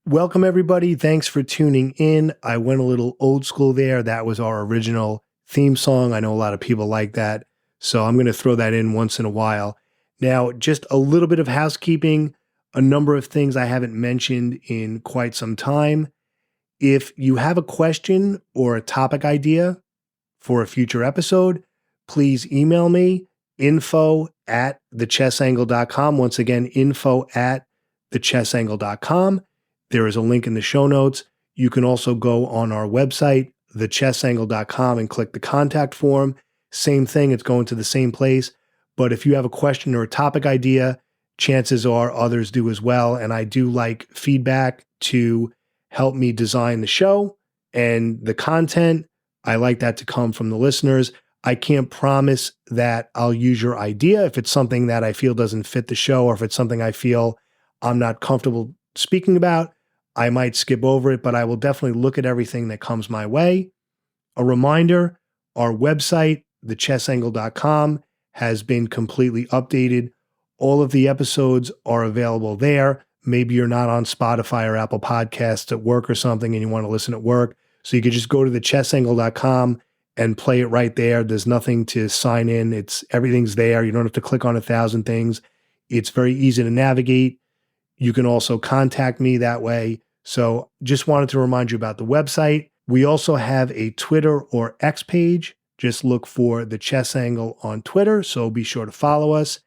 Welcome, everybody. Thanks for tuning in. I went a little old school there. That was our original theme song. I know a lot of people like that, so I'm going to throw that in once in a while. Now, just a little bit of housekeeping, a number of things I haven't mentioned in quite some time. If you have a question or a topic idea for a future episode, please email me, info@thechessangle.com. Once again, info@thechessangle.com. There is a link in the show notes. You can also go on our website, thechessangle.com, and click the contact form. Same thing, it's going to the same place. But if you have a question or a topic idea, chances are others do as well. And I do like feedback to help me design the show and the content. I like that to come from the listeners. I can't promise that I'll use your idea if it's something that I feel doesn't fit the show, or if it's something I feel I'm not comfortable speaking about. I might skip over it, but I will definitely look at everything that comes my way. A reminder, our website, thechessangle.com, has been completely updated. All of the episodes are available there. Maybe you're not on Spotify or Apple Podcasts at work or something and you want to listen at work. So you could just go to thechessangle.com and play it right there. There's nothing to sign in. Everything's there. You don't have to click on 1,000 things. It's very easy to navigate. You can also contact me that way. So just wanted to remind you about the website. We also have a Twitter or X page. Just look for The Chess Angle on Twitter, so be sure to follow us.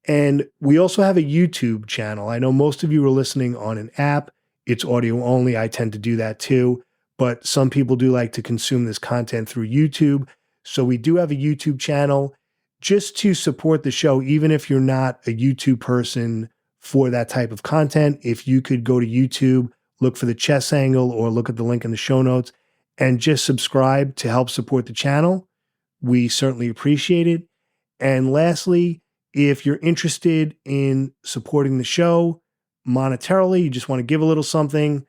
And we also have a YouTube channel. I know most of you are listening on an app. It's audio only. I tend to do that too. But some people do like to consume this content through YouTube. So we do have a YouTube channel just to support the show, even if you're not a YouTube person for that type of content. If you could go to YouTube, look for The Chess Angle, or look at the link in the show notes and just subscribe to help support the channel, we certainly appreciate it. And lastly, if you're interested in supporting the show monetarily, you just want to give a little something,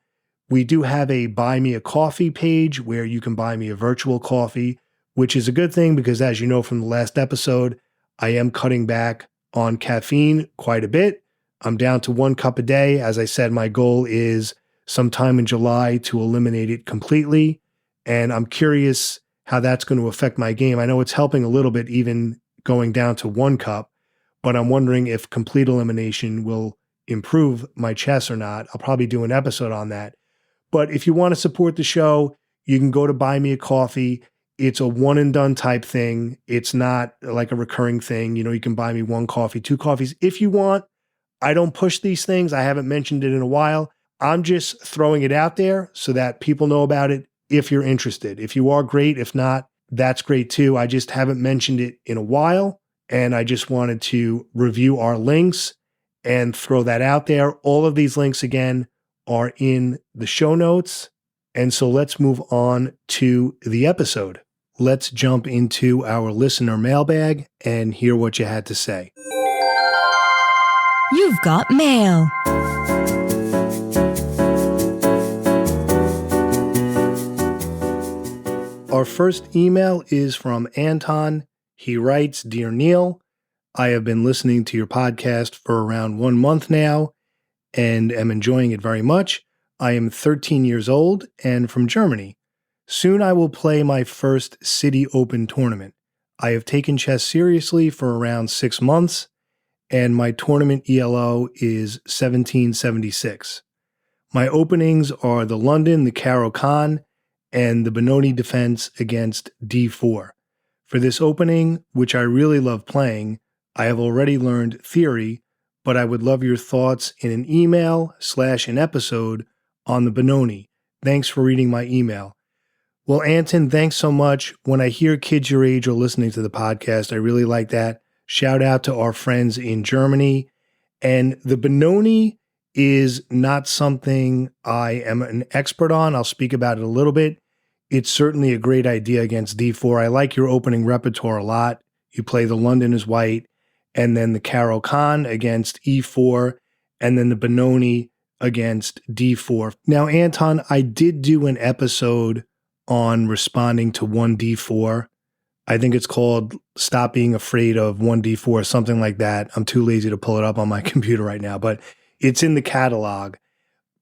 we do have a Buy Me a Coffee page where you can buy me a virtual coffee, which is a good thing because, as you know from the last episode, I am cutting back on caffeine quite a bit. I'm down to 1 cup a day. As I said, my goal is sometime in July to eliminate it completely. And I'm curious how that's going to affect my game. I know it's helping a little bit, even going down to 1 cup, but I'm wondering if complete elimination will improve my chess or not. I'll probably do an episode on that. But if you want to support the show, you can go to Buy Me a Coffee. It's a one and done type thing. It's not like a recurring thing. You can buy me 1 coffee, 2 coffees if you want. I don't push these things. I haven't mentioned it in a while. I'm just throwing it out there so that people know about it if you're interested. If you are, great. If not, that's great too. I just haven't mentioned it in a while, and I just wanted to review our links and throw that out there. All of these links, again, are in the show notes. And so let's move on to the episode. Let's jump into our listener mailbag and hear what you had to say. You've got mail. Our first email is from Anton. He writes, "Dear Neal, I have been listening to your podcast for around 1 month now and am enjoying it very much. I am 13 years old and from Germany. Soon I will play my first City Open tournament. I have taken chess seriously for around 6 months, and my tournament ELO is 1776. My openings are the London, the Caro-Kann, and the Benoni defense against d4. For this opening, which I really love playing, I have already learned theory, but I would love your thoughts in an email/an episode on the Benoni. Thanks for reading my email." Well, Anton, thanks so much. When I hear kids your age are listening to the podcast, I really like that. Shout out to our friends in Germany. And the Benoni is not something I am an expert on. I'll speak about it a little bit. It's certainly a great idea against d4. I like your opening repertoire a lot. You play the London as white, and then the Caro-Kann against e4, and then the Benoni against d4. Now, Anton, I did do an episode on responding to 1d4. I think it's called Stop Being Afraid of 1d4, something like that. I'm too lazy to pull it up on my computer right now, but it's in the catalog.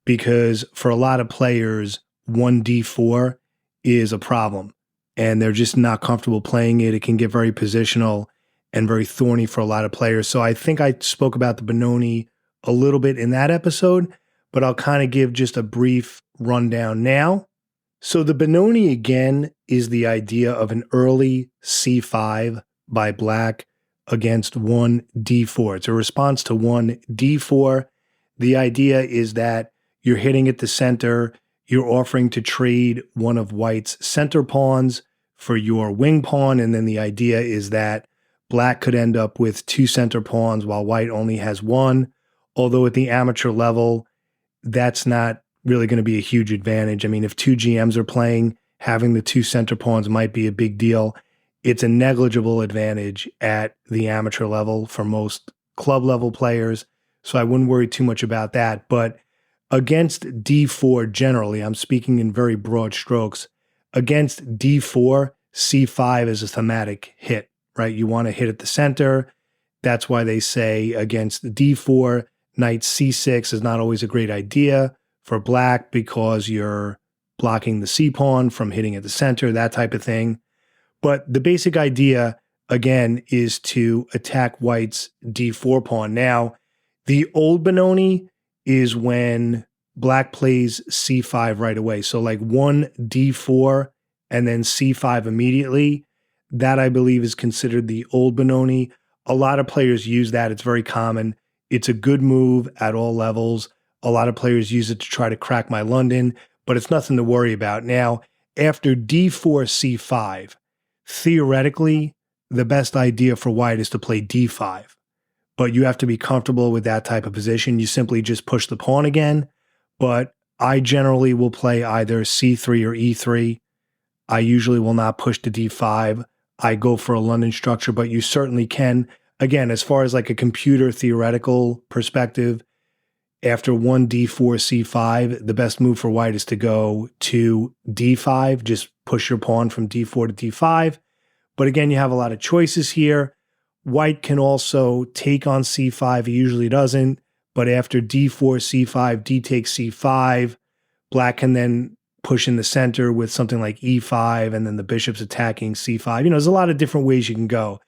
because for a lot of players, 1d4 is a problem and they're just not comfortable playing it. It can get very positional and very thorny for a lot of players. So I think I spoke about the Benoni a little bit in that episode, but I'll kind of give just a brief rundown now. So the Benoni, again, is the idea of an early c5 by black against 1d4. It's a response to 1d4. The idea is that you're hitting at the center, you're offering to trade one of white's center pawns for your wing pawn, and then the idea is that black could end up with 2 center pawns while white only has 1, although at the amateur level, that's not really going to be a huge advantage. I mean, if 2 GMs are playing, having the 2 center pawns might be a big deal. It's a negligible advantage at the amateur level for most club level players, so I wouldn't worry too much about that. But against d4 generally, I'm speaking in very broad strokes, against d4, c5 is a thematic hit, right? You want to hit at the center. That's why they say against d4, knight c6 is not always a great idea for black because you're blocking the c-pawn from hitting at the center, that type of thing. But the basic idea, again, is to attack white's d4 pawn. Now, the old Benoni is when black plays c5 right away. So like 1d4 and then c5 immediately. That, I believe, is considered the old Benoni. A lot of players use that. It's very common. It's a good move at all levels. A lot of players use it to try to crack my London, but it's nothing to worry about. Now, after d4, c5, theoretically, the best idea for white is to play d5, but you have to be comfortable with that type of position. You simply just push the pawn again, but I generally will play either c3 or e3. I usually will not push to d5. I go for a London structure, but you certainly can. Again, as far as like a computer theoretical perspective, after 1d4, c5, the best move for white is to go to d5, just push your pawn from d4 to d5. But again, you have a lot of choices here. White can also take on c5. He usually doesn't. But after d4, c5, d takes c5, black can then push in the center with something like e5, and then the bishop's attacking c5. There's a lot of different ways you can go.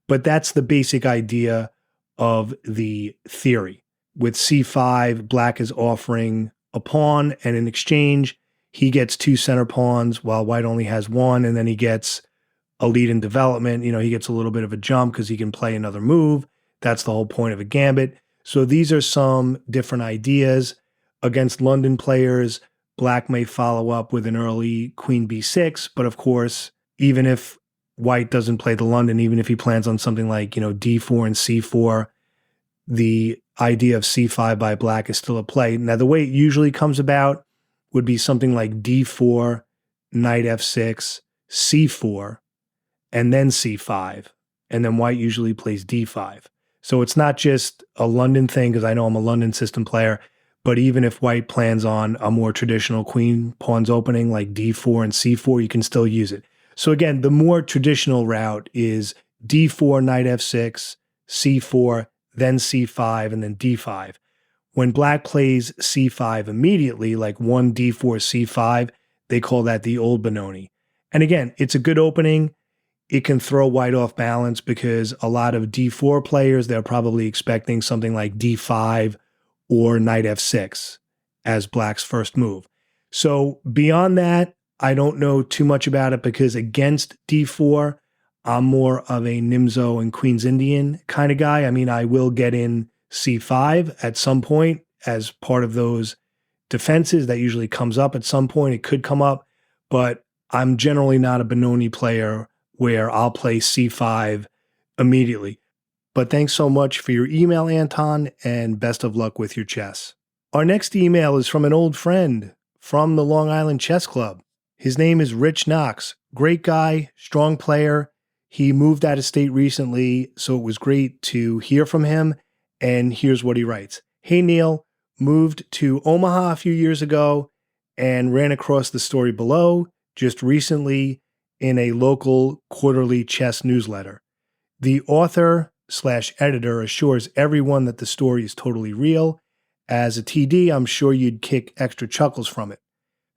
But that's the basic idea of the theory. With c5, black is offering a pawn, and in exchange, he gets 2 center pawns while white only has 1, and then he gets a lead in development. He gets a little bit of a jump because he can play another move. That's the whole point of a gambit. So these are some different ideas. Against London players, black may follow up with an early queen b6, but of course, even if white doesn't play the London, even if he plans on something like, d4 and c4, the idea of c5 by black is still at play. Now, the way it usually comes about would be something like d4, knight f6, c4, and then c5, and then white usually plays d5. So it's not just a London thing, because I know I'm a London system player, but even if white plans on a more traditional queen pawns opening like d4 and c4, you can still use it. So again, the more traditional route is d4, knight f6, c4, then c5, and then d5. When black plays c5 immediately, like 1d4, c5, they call that the old Benoni. And again, it's a good opening. It can throw white off balance because a lot of d4 players, they're probably expecting something like d5 or knight f6 as black's first move. So beyond that, I don't know too much about it because against d4, I'm more of a Nimzo and Queen's Indian kind of guy. I mean, I will get in c5 at some point as part of those defenses. That usually comes up at some point. It could come up, but I'm generally not a Benoni player where I'll play c5 immediately. But thanks so much for your email, Anton, and best of luck with your chess. Our next email is from an old friend from the Long Island Chess Club. His name is Rich Knox. Great guy, strong player. He moved out of state recently, so it was great to hear from him. And here's what he writes. Hey, Neal, moved to Omaha a few years ago and ran across the story below just recently in a local quarterly chess newsletter. The author/editor assures everyone that the story is totally real As a TD, I'm sure you'd kick extra chuckles from it.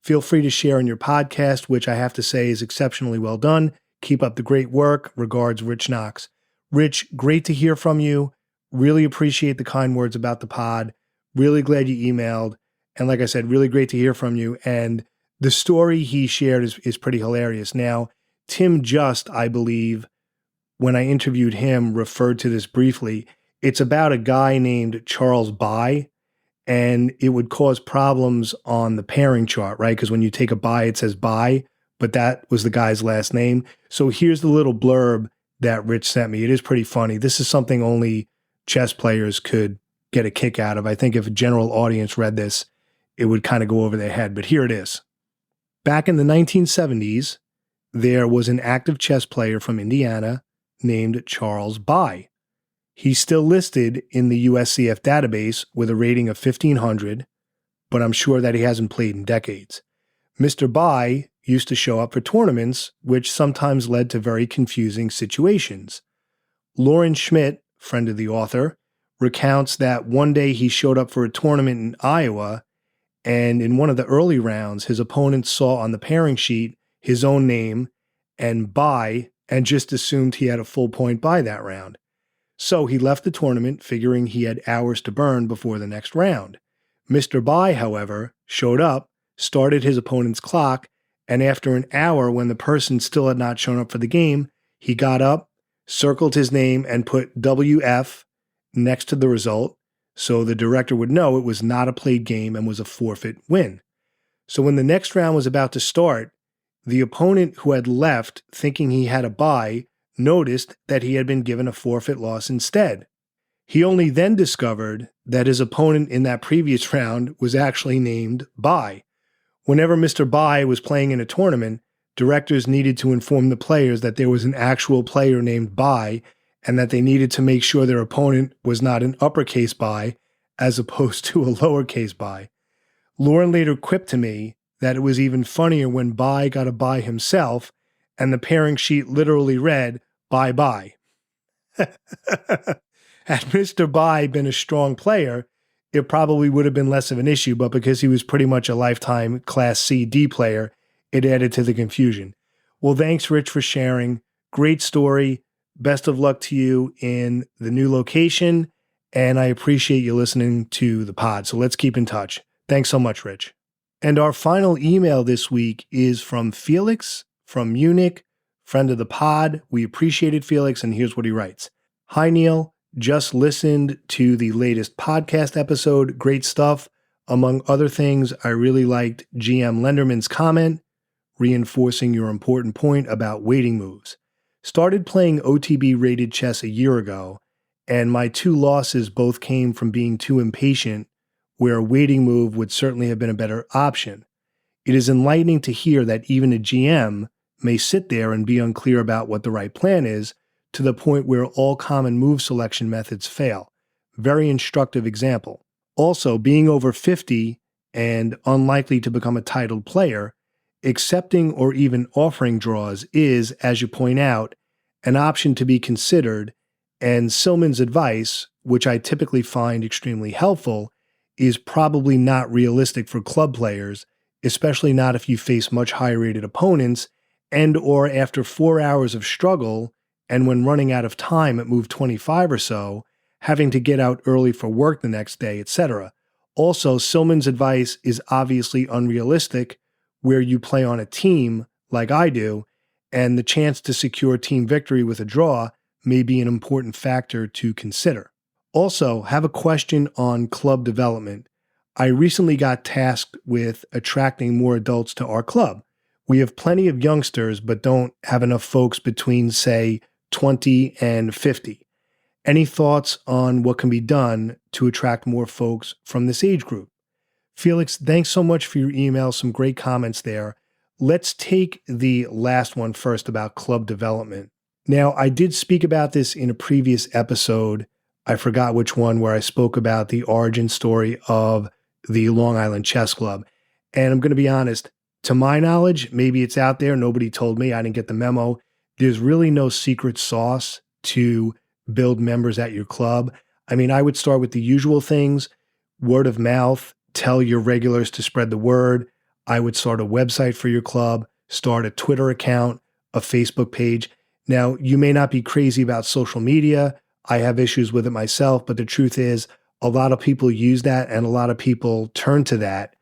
Feel free to share in your podcast, which I have to say is exceptionally well done. Keep up the great work. Regards, Rich Knox. Rich, great to hear from you. Really appreciate the kind words about the pod. Really glad you emailed. And like I said, really great to hear from you. And the story he shared is pretty hilarious. Now, Tim Just, I believe, when I interviewed him, referred to this briefly. It's about a guy named Charles By, and it would cause problems on the pairing chart, right? Because when you take a bye, it says By, but that was the guy's last name. So here's the little blurb that Rich sent me. It is pretty funny. This is something only chess players could get a kick out of. I think if a general audience read this, it would kind of go over their head. But here it is. Back in the 1970s, there was an active chess player from Indiana named Charles By. He's still listed in the USCF database with a rating of 1,500, but I'm sure that he hasn't played in decades. Mr. By used to show up for tournaments, which sometimes led to very confusing situations. Lauren Schmidt, friend of the author, recounts that one day he showed up for a tournament in Iowa, and in one of the early rounds, his opponent saw on the pairing sheet his own name and By, and just assumed he had a full point by that round. So he left the tournament figuring he had hours to burn before the next round. Mr. By, however, showed up, started his opponent's clock, and after an hour when the person still had not shown up for the game, he got up, circled his name, and put WF next to the result so the director would know it was not a played game and was a forfeit win. So when the next round was about to start, the opponent who had left thinking he had a bye noticed that he had been given a forfeit loss instead. He only then discovered that his opponent in that previous round was actually named By. Whenever Mr. By was playing in a tournament, directors needed to inform the players that there was an actual player named By and that they needed to make sure their opponent was not an uppercase By as opposed to a lowercase By. Lauren later quipped to me that it was even funnier when By got a bye himself and the pairing sheet literally read, bye-bye. Had Mr. By been a strong player, it probably would have been less of an issue, but because he was pretty much a lifetime Class C D player, it added to the confusion. Well, thanks, Rich, for sharing. Great story. Best of luck to you in the new location, and I appreciate you listening to the pod, so let's keep in touch. Thanks so much, Rich. And our final email this week is from Felix from Munich, friend of the pod. We appreciate it, Felix, and here's what he writes. Hi, Neal. Just listened to the latest podcast episode. Great stuff. Among other things, I really liked GM Lenderman's comment, reinforcing your important point about waiting moves. Started playing OTB-rated chess a year ago, and my two losses both came from being too impatient, where a waiting move would certainly have been a better option. It is enlightening to hear that even a GM may sit there and be unclear about what the right plan is, to the point where all common move selection methods fail. Very instructive example. Also, being over 50 and unlikely to become a titled player, accepting or even offering draws is, as you point out, an option to be considered, and Silman's advice, which I typically find extremely helpful, is probably not realistic for club players, especially not if you face much higher-rated opponents and or after 4 hours of struggle and when running out of time at move 25 or so, having to get out early for work the next day, etc. Also, Silman's advice is obviously unrealistic where you play on a team like I do, and the chance to secure team victory with a draw may be an important factor to consider. Also, have a question on club development. I recently got tasked with attracting more adults to our club. We have plenty of youngsters, but don't have enough folks between, say, 20 and 50. Any thoughts on what can be done to attract more folks from this age group? Felix, thanks so much for your email. Some great comments there. Let's take the last one first about club development. Now, I did speak about this in a previous episode. I forgot which one, where I spoke about the origin story of the Long Island Chess Club. And I'm going to be honest, to my knowledge, maybe it's out there. Nobody told me. I didn't get the memo. There's really no secret sauce to build members at your club. I mean, I would start with the usual things. word of mouth, tell your regulars to spread the word. I would start a website for your club, start a Twitter account, a Facebook page. Now, you may not be crazy about social media. I have issues with it myself, but the truth is a lot of people use that and a lot of people turn to that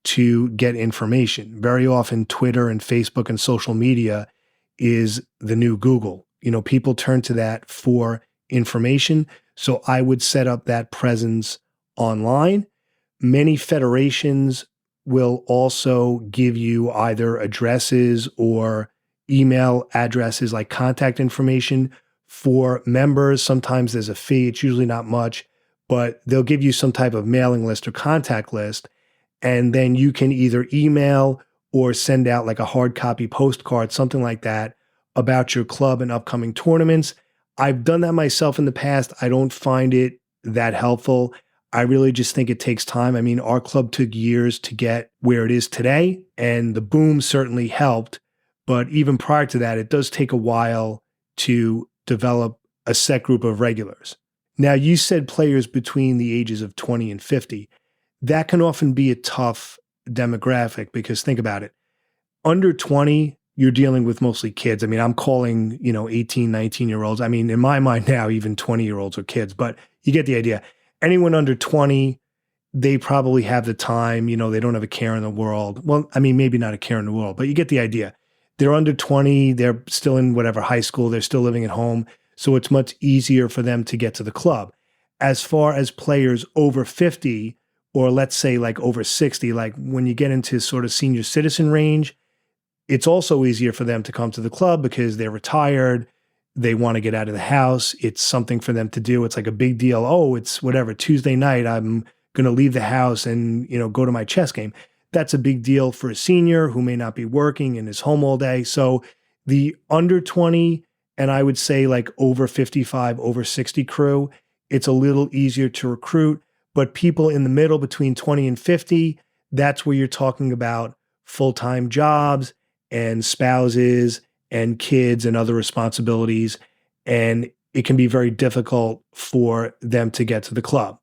to get information. Very often, Twitter and Facebook and social media is the new Google. People turn to that for information. So I would set up that presence online. Many federations will also give you either addresses or email addresses, like contact information for members. Sometimes there's a fee. It's usually not much, but they'll give you some type of mailing list or contact list. And then you can either email or send out like a hard copy postcard, something like that, about your club and upcoming tournaments. I've done that myself in the past. I don't find it that helpful. I really just think it takes time. I mean, our club took years to get where it is today, and the boom certainly helped. But even prior to that, it does take a while to develop a set group of regulars. Now, you said players between the ages of 20 and 50. That can often be a tough demographic because think about it. Under 20, you're dealing with mostly kids. I mean, I'm calling, 18, 19-year-olds. I mean, in my mind now, even 20-year-olds are kids, but you get the idea. Anyone under 20, they probably have the time, they don't have a care in the world. Well, I mean, maybe not a care in the world, but you get the idea. They're under 20, they're still in whatever high school, they're still living at home. So it's much easier for them to get to the club. As far as players over 50, or let's say like over 60, like when you get into sort of senior citizen range, it's also easier for them to come to the club because they're retired. They want to get out of the house. It's something for them to do. It's like a big deal. Oh, it's whatever, Tuesday night, I'm going to leave the house and, go to my chess game. That's a big deal for a senior who may not be working and is home all day. So the under 20, and I would say like over 55, over 60 crew, it's a little easier to recruit. But people in the middle between 20 and 50, that's where you're talking about full-time jobs and spouses and kids and other responsibilities. And it can be very difficult for them to get to the club.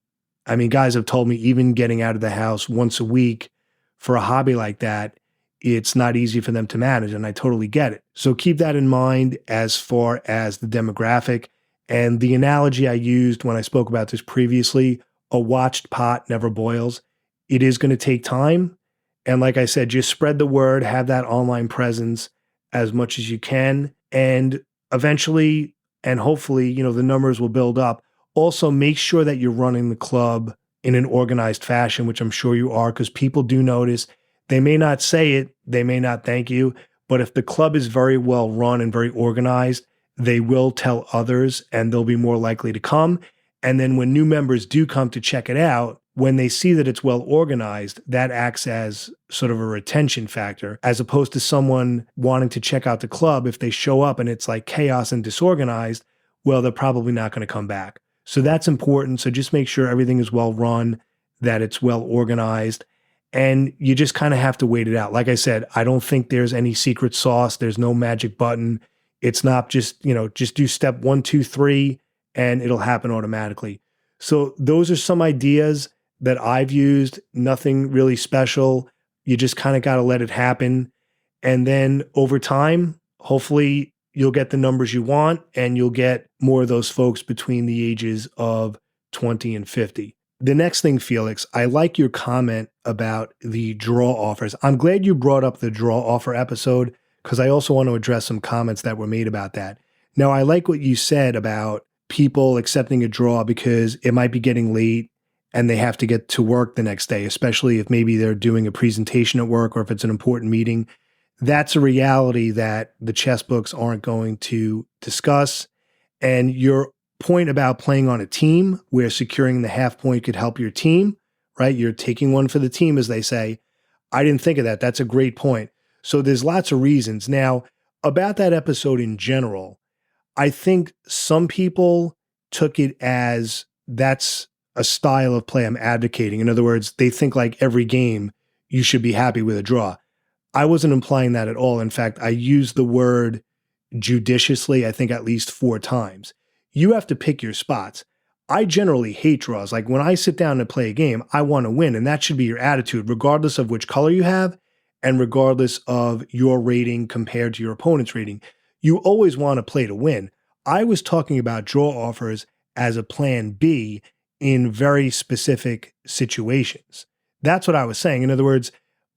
I mean, guys have told me even getting out of the house once a week for a hobby like that, it's not easy for them to manage. And I totally get it. So keep that in mind as far as the demographic. And the analogy I used when I spoke about this previously, a watched pot never boils. It is going to take time. And like I said, just spread the word, have that online presence as much as you can. And eventually, and hopefully, the numbers will build up. Also, make sure that you're running the club in an organized fashion, which I'm sure you are, because people do notice. They may not say it, they may not thank you, but if the club is very well run and very organized, they will tell others and they'll be more likely to come. And then when new members do come to check it out, when they see that it's well organized, that acts as sort of a retention factor, as opposed to someone wanting to check out the club. If they show up and it's like chaos and disorganized, well, they're probably not going to come back. So that's important. So just make sure everything is well run, that it's well organized, and you just kind of have to wait it out. Like I said, I don't think there's any secret sauce. There's no magic button. It's not just do step 1, 2, 3, and it'll happen automatically. So those are some ideas that I've used. Nothing really special. You just kind of got to let it happen. And then over time, hopefully you'll get the numbers you want and you'll get more of those folks between the ages of 20 and 50. The next thing, Felix, I like your comment about the draw offers. I'm glad you brought up the draw offer episode because I also want to address some comments that were made about that. Now, I like what you said about people accepting a draw because it might be getting late and they have to get to work the next day, especially if maybe they're doing a presentation at work or if it's an important meeting. That's a reality that the chess books aren't going to discuss. And your point about playing on a team where securing the half point could help your team, right? You're taking one for the team, as they say. I didn't think of that. That's a great point. So there's lots of reasons. Now, about that episode in general, I think some people took it as that's a style of play I'm advocating. In other words, they think like every game you should be happy with a draw. I wasn't implying that at all. In fact, I used the word judiciously, I think at least 4 times. You have to pick your spots. I generally hate draws. Like when I sit down to play a game, I want to win. And that should be your attitude, regardless of which color you have and regardless of your rating compared to your opponent's rating. You always want to play to win. I was talking about draw offers as a plan B in very specific situations. That's what I was saying. In other words,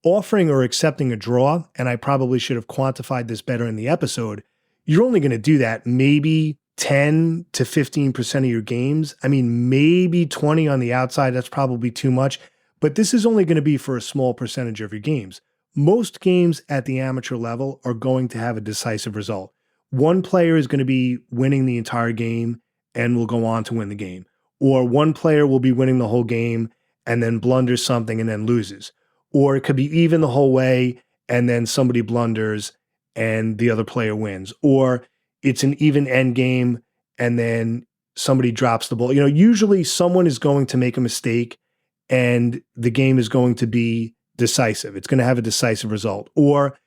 offering or accepting a draw, and I probably should have quantified this better in the episode, you're only going to do that maybe 10 to 15% of your games. I mean, maybe 20 on the outside. That's probably too much, but this is only going to be for a small percentage of your games. Most games at the amateur level are going to have a decisive result. One player is going to be winning the entire game and will go on to win the game. Or one player will be winning the whole game and then blunders something and then loses. Or it could be even the whole way and then somebody blunders and the other player wins. Or it's an even end game and then somebody drops the ball. Usually someone is going to make a mistake and the game is going to be decisive. It's going to have a decisive result. Or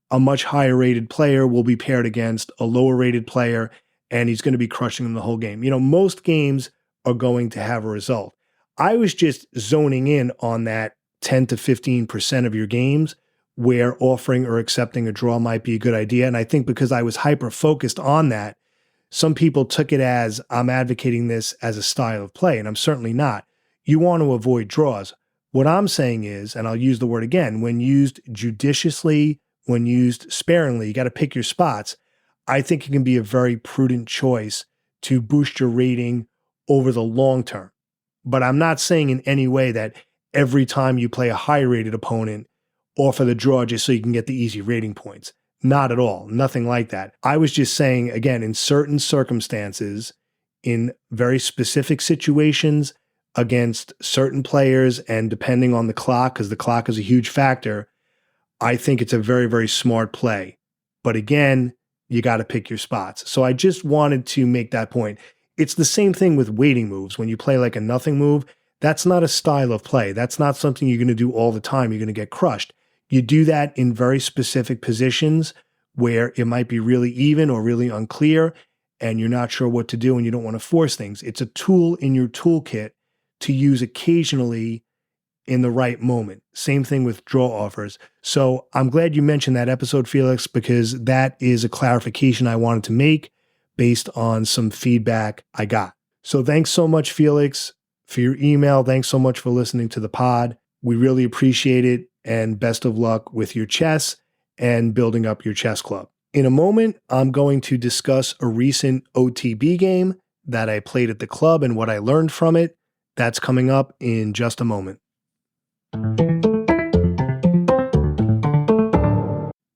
a much higher rated player will be paired against a lower rated player and he's going to be crushing them the whole game. Most games are going to have a result. I was just zoning in on that 10 to 15% of your games where offering or accepting a draw might be a good idea. And I think because I was hyper-focused on that, some people took it as I'm advocating this as a style of play, and I'm certainly not. You want to avoid draws. What I'm saying is, and I'll use the word again, when used judiciously, when used sparingly, you got to pick your spots. I think it can be a very prudent choice to boost your rating over the long term. But I'm not saying in any way that every time you play a high-rated opponent, offer the draw just so you can get the easy rating points. Not at all. Nothing like that. I was just saying, again, in certain circumstances, in very specific situations, against certain players, and depending on the clock, because the clock is a huge factor, I think it's a very, very smart play. But again, you got to pick your spots. So I just wanted to make that point. It's the same thing with waiting moves. When you play like a nothing move, that's not a style of play. That's not something you're going to do all the time. You're going to get crushed. You do that in very specific positions where it might be really even or really unclear and you're not sure what to do and you don't want to force things. It's a tool in your toolkit to use occasionally in the right moment. Same thing with draw offers. So I'm glad you mentioned that episode, Felix, because that is a clarification I wanted to make based on some feedback I got. So thanks so much, Felix, for your email. Thanks so much for listening to the pod. We really appreciate it. And best of luck with your chess and building up your chess club. In a moment, I'm going to discuss a recent OTB game that I played at the club and what I learned from it. That's coming up in just a moment.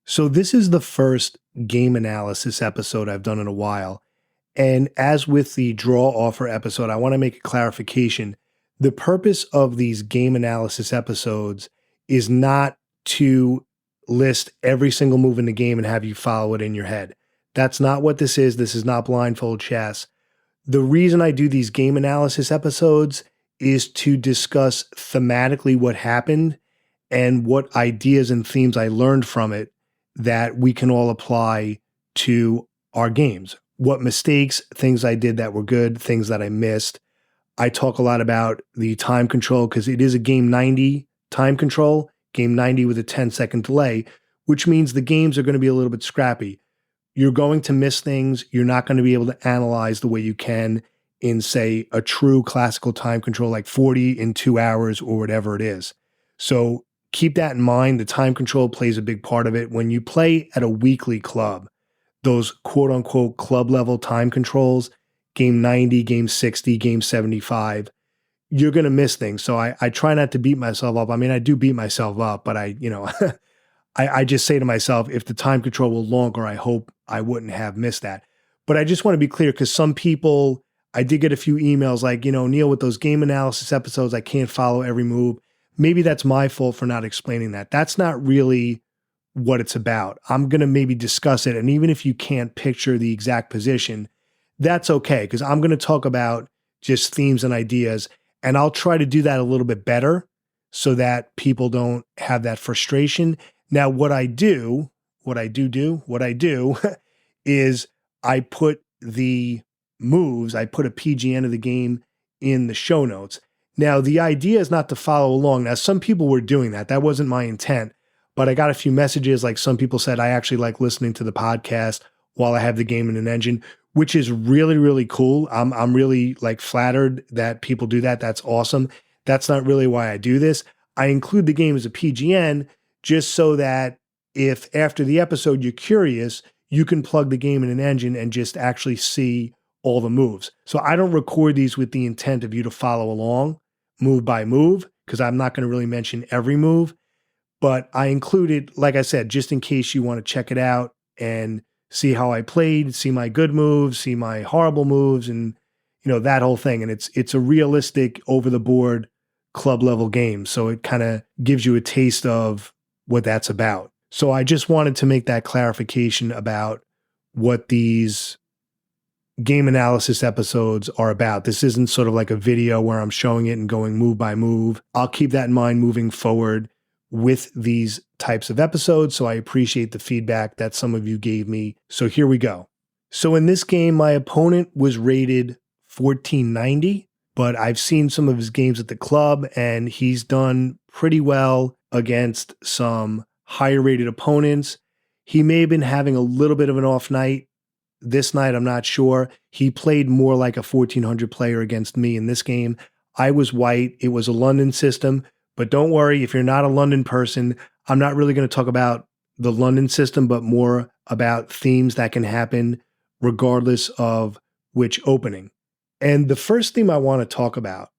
So this is the first game analysis episode I've done in a while. And as with the draw offer episode, I want to make a clarification. The purpose of these game analysis episodes is not to list every single move in the game and have you follow it in your head. That's not what this is. This is not blindfold chess. The reason I do these game analysis episodes is to discuss thematically what happened and what ideas and themes I learned from it that we can all apply to our games. What mistakes, things I did that were good, things that I missed. I talk a lot about the time control because it is a game 90 time control, game 90 with a 10-second delay, which means the games are going to be a little bit scrappy. You're going to miss things. You're not going to be able to analyze the way you can in, say, a true classical time control like 40 in 2 hours or whatever it is. So keep that in mind. The time control plays a big part of it. When you play at a weekly club, those quote-unquote club-level time controls, game 90, game 60, game 75, you're going to miss things. So I try not to beat myself up. I mean, I do beat myself up, but I just say to myself, if the time control were longer, I hope I wouldn't have missed that. But I just want to be clear because some people, I did get a few emails like, Neal, with those game analysis episodes, I can't follow every move. Maybe that's my fault for not explaining that. That's not really what it's about. I'm going to maybe discuss it. And even if you can't picture the exact position, that's okay because I'm going to talk about just themes and ideas. And I'll try to do that a little bit better so that people don't have that frustration. Now, what I do is I put the moves, I put a PGN of the game in the show notes. Now, the idea is not to follow along. Now, some people were doing that. That wasn't my intent, but I got a few messages. Like some people said, I actually like listening to the podcast while I have the game in an engine, which is really, really cool. I'm really like flattered that people do that. That's awesome. That's not really why I do this. I include the game as a PGN just so that if after the episode you're curious, you can plug the game in an engine and just actually see all the moves. So I don't record these with the intent of you to follow along move by move, because I'm not going to really mention every move, but I included, like I said, just in case you want to check it out and see how I played, see my good moves, see my horrible moves, and that whole thing. And it's a realistic, over the board club level game. So it kind of gives you a taste of what that's about. So I just wanted to make that clarification about what these game analysis episodes are about. This isn't sort of like a video where I'm showing it and going move by move. I'll keep that in mind moving forward with these types of episodes. So I appreciate the feedback that some of you gave me. So here we go. So in this game, my opponent was rated 1490, but I've seen some of his games at the club and he's done pretty well against some higher rated opponents. He may have been having a little bit of an off night. This night, I'm not sure. He played more like a 1400 player against me in this game. I was white. It was a London system. But don't worry, if you're not a London person, I'm not really going to talk about the London system, but more about themes that can happen regardless of which opening. And the first theme I want to talk about,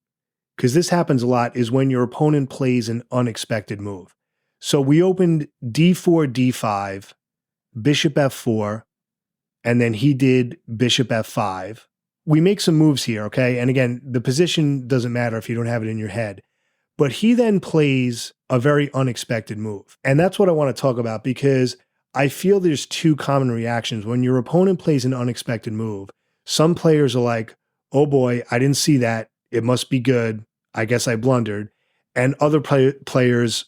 because this happens a lot, is when your opponent plays an unexpected move. So we opened d4, d5, bishop f4, and then he did bishop f5. We make some moves here, okay? And again, the position doesn't matter if you don't have it in your head. But he then plays a very unexpected move. And that's what I want to talk about, because I feel there's two common reactions. When your opponent plays an unexpected move, some players are like, oh boy, I didn't see that. It must be good. I guess I blundered. And other players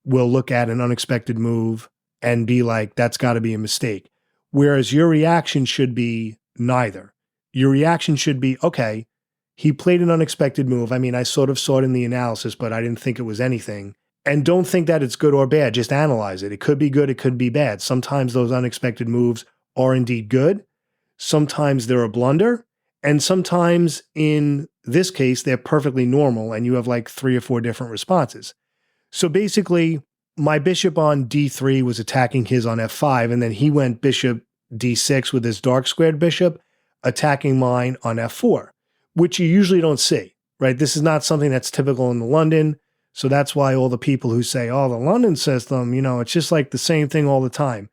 will look at an unexpected move and be like, that's got to be a mistake. Whereas your reaction should be neither. Your reaction should be, okay, he played an unexpected move. I mean, I sort of saw it in the analysis, but I didn't think it was anything. And don't think that it's good or bad. Just analyze it. It could be good. It could be bad. Sometimes those unexpected moves are indeed good. Sometimes they're a blunder. And sometimes in this case, they're perfectly normal and you have like 3 or 4 different responses. So basically, my bishop on d3 was attacking his on f5, and then he went bishop d6 with his dark squared bishop, attacking mine on f4, which you usually don't see, right? This is not something that's typical in the London. So that's why all the people who say, oh, the London system, it's just like the same thing all the time.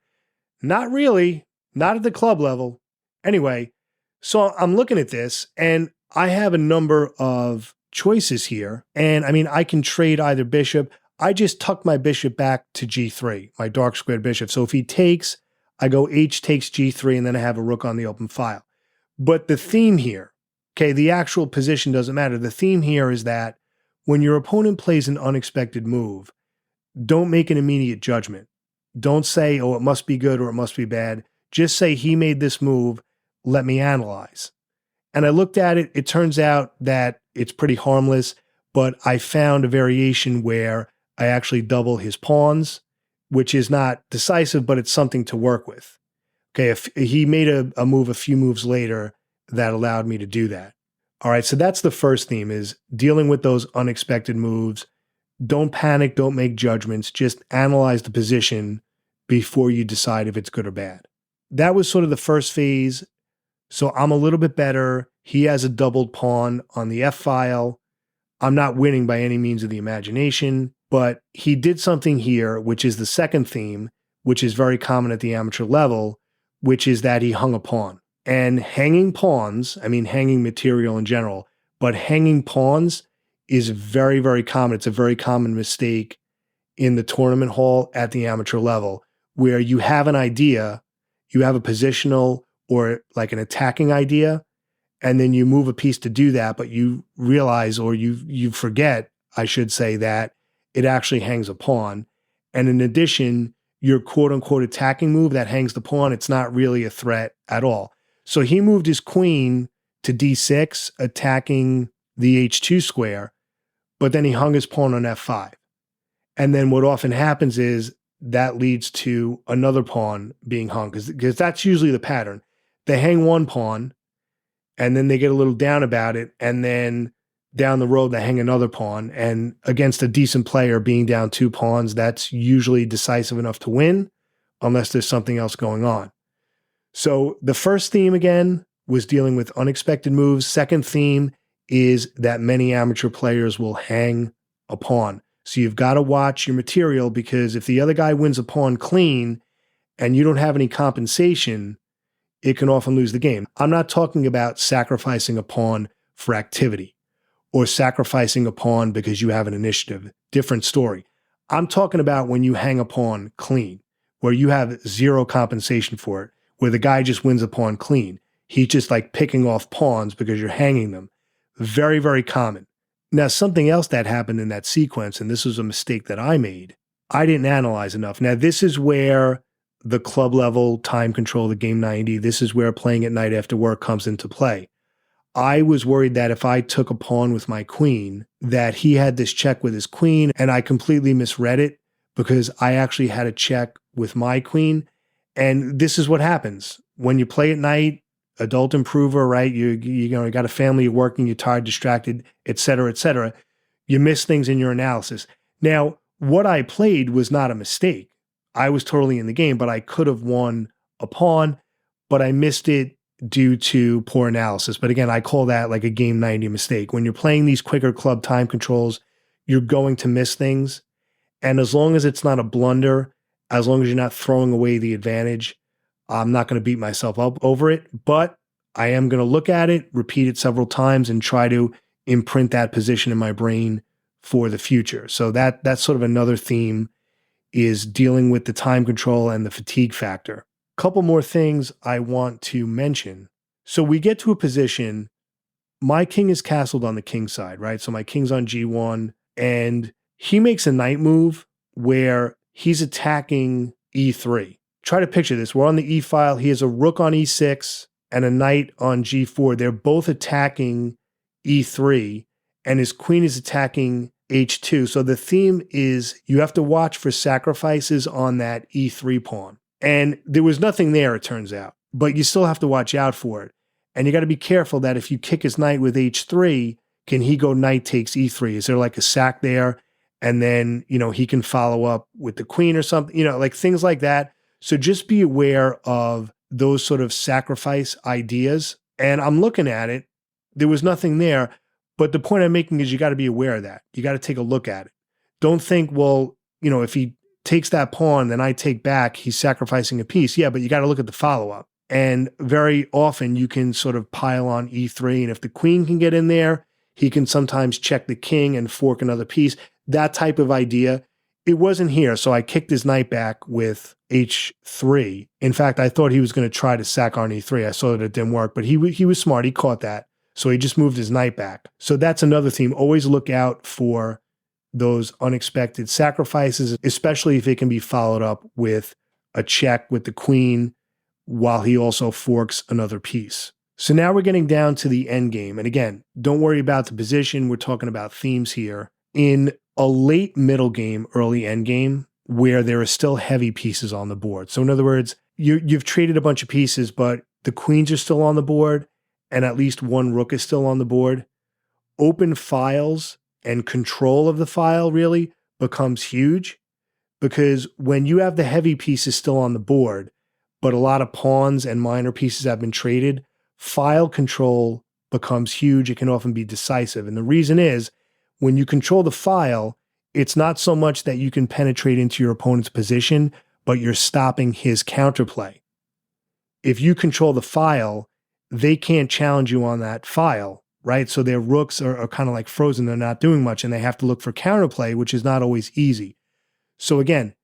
Not really, not at the club level. Anyway, so I'm looking at this and I have a number of choices here. And I mean, I can trade either bishop. I just tuck my bishop back to g3, my dark squared bishop. So if he takes, I go h takes g3, and then I have a rook on the open file. But the theme here, okay, the actual position doesn't matter. The theme here is that when your opponent plays an unexpected move, don't make an immediate judgment. Don't say, oh, it must be good or it must be bad. Just say, he made this move, let me analyze. And I looked at it. It turns out that it's pretty harmless, but I found a variation where I actually double his pawns, which is not decisive, but it's something to work with. Okay, if he made a move a few moves later that allowed me to do that. All right, so that's the first theme, is dealing with those unexpected moves. Don't panic, don't make judgments, just analyze the position before you decide if it's good or bad. That was sort of the first phase. So I'm a little bit better. He has a doubled pawn on the F file. I'm not winning by any means of the imagination, but he did something here, which is the second theme, which is very common at the amateur level, which is that he hung a pawn. And hanging pawns, I mean hanging material in general, but hanging pawns is very, very common. It's a very common mistake in the tournament hall at the amateur level, where you have an idea, you have a positional or like an attacking idea, and then you move a piece to do that, but you realize, or you forget, I should say, that it actually hangs a pawn. And in addition, your quote unquote attacking move that hangs the pawn, it's not really a threat at all. So he moved his queen to d6, attacking the H2 square, but then he hung his pawn on F5. And then what often happens is that leads to another pawn being hung, because that's usually the pattern. They hang one pawn, and then they get a little down about it, and then down the road they hang another pawn. And against a decent player, being down 2 pawns, that's usually decisive enough to win, unless there's something else going on. So the first theme, again, was dealing with unexpected moves. Second theme is that many amateur players will hang a pawn. So you've got to watch your material, because if the other guy wins a pawn clean and you don't have any compensation, it can often lose the game. I'm not talking about sacrificing a pawn for activity or sacrificing a pawn because you have an initiative. Different story. I'm talking about when you hang a pawn clean, where you have zero compensation for it, where the guy just wins a pawn clean. He's just like picking off pawns because you're hanging them. Very, very common. Now, something else that happened in that sequence, and this was a mistake that I made, I didn't analyze enough. Now, this is where the club level time control, the game 90, this is where playing at night after work comes into play. I was worried that if I took a pawn with my queen, that he had this check with his queen, and I completely misread it because I actually had a check with my queen. And this is what happens when you play at night. Adult improver, right? You got a family, you're working, you're tired, distracted, et cetera, et cetera. You miss things in your analysis. Now, what I played was not a mistake. I was totally in the game, but I could have won a pawn, but I missed it due to poor analysis. But again, I call that like a game 90 mistake. When you're playing these quicker club time controls, you're going to miss things. And as long as it's not a blunder, as long as you're not throwing away the advantage, I'm not going to beat myself up over it, but I am going to look at it, repeat it several times, and try to imprint that position in my brain for the future. So that's sort of another theme, is dealing with the time control and the fatigue factor. Couple more things I want to mention. So we get to a position, my king is castled on the king side, right? So my king's on G1, and he makes a knight move where he's attacking E3. Try to picture this. We're on the E file. He has a rook on E6 and a knight on G4. They're both attacking E3, and his queen is attacking H2. So the theme is you have to watch for sacrifices on that E3 pawn. And there was nothing there, it turns out, but you still have to watch out for it. And you got to be careful that if you kick his knight with H3, can he go knight takes E3? Is there like a sack there? And then, he can follow up with the queen or something, like things like that. So just be aware of those sort of sacrifice ideas. And I'm looking at it. There was nothing there. But the point I'm making is you got to be aware of that. You got to take a look at it. Don't think, well, if he takes that pawn, then I take back, he's sacrificing a piece. Yeah, but you got to look at the follow-up. And very often you can sort of pile on E3. And if the queen can get in there, he can sometimes check the king and fork another piece. That type of idea. It wasn't here, so I kicked his knight back with H3. In fact, I thought he was going to try to sack on E3. I saw that it didn't work, but he was smart. He caught that, so he just moved his knight back. So that's another theme. Always look out for those unexpected sacrifices, especially if it can be followed up with a check with the queen while he also forks another piece. So now we're getting down to the end game. And again, don't worry about the position. We're talking about themes here. In a late middle game, early end game, where there are still heavy pieces on the board. So in other words, you've traded a bunch of pieces, but the queens are still on the board and at least one rook is still on the board. Open files and control of the file really becomes huge, because when you have the heavy pieces still on the board, but a lot of pawns and minor pieces have been traded, file control becomes huge. It can often be decisive. And the reason is, when you control the file, it's not so much that you can penetrate into your opponent's position, but you're stopping his counterplay. If you control the file, they can't challenge you on that file, right? So their rooks are kind of like frozen. They're not doing much, and they have to look for counterplay, which is not always easy. So again,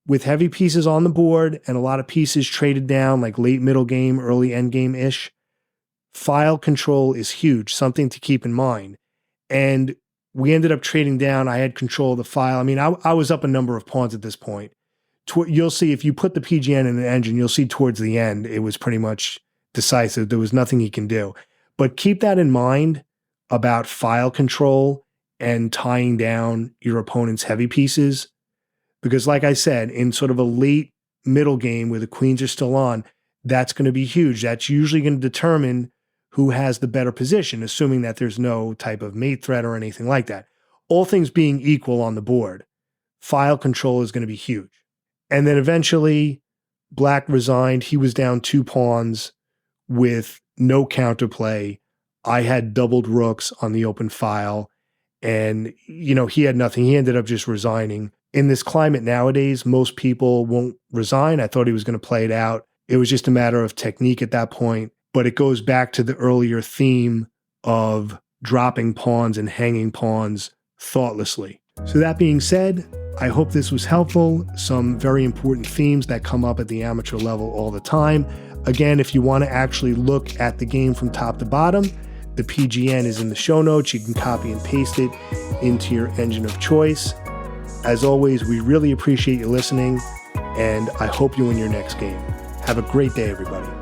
with heavy pieces on the board and a lot of pieces traded down, like late middle game, early end game-ish, file control is huge, something to keep in mind. And we ended up trading down. I had control of the file. I mean, I was up a number of pawns at this point. You'll see if you put the PGN in an engine, you'll see towards the end, it was pretty much decisive. There was nothing he can do. But keep that in mind about file control and tying down your opponent's heavy pieces. Because like I said, in sort of a late middle game where the queens are still on, that's going to be huge. That's usually going to determine who has the better position, assuming that there's no type of mate threat or anything like that. All things being equal on the board, file control is going to be huge. And then eventually, Black resigned. He was down 2 pawns with no counterplay. I had doubled rooks on the open file, and, he had nothing. He ended up just resigning. In this climate nowadays, most people won't resign. I thought he was going to play it out. It was just a matter of technique at that point. But it goes back to the earlier theme of dropping pawns and hanging pawns thoughtlessly. So that being said, I hope this was helpful. Some very important themes that come up at the amateur level all the time. Again, if you want to actually look at the game from top to bottom, the PGN is in the show notes. You can copy and paste it into your engine of choice. As always, we really appreciate you listening, and I hope you win your next game. Have a great day, everybody.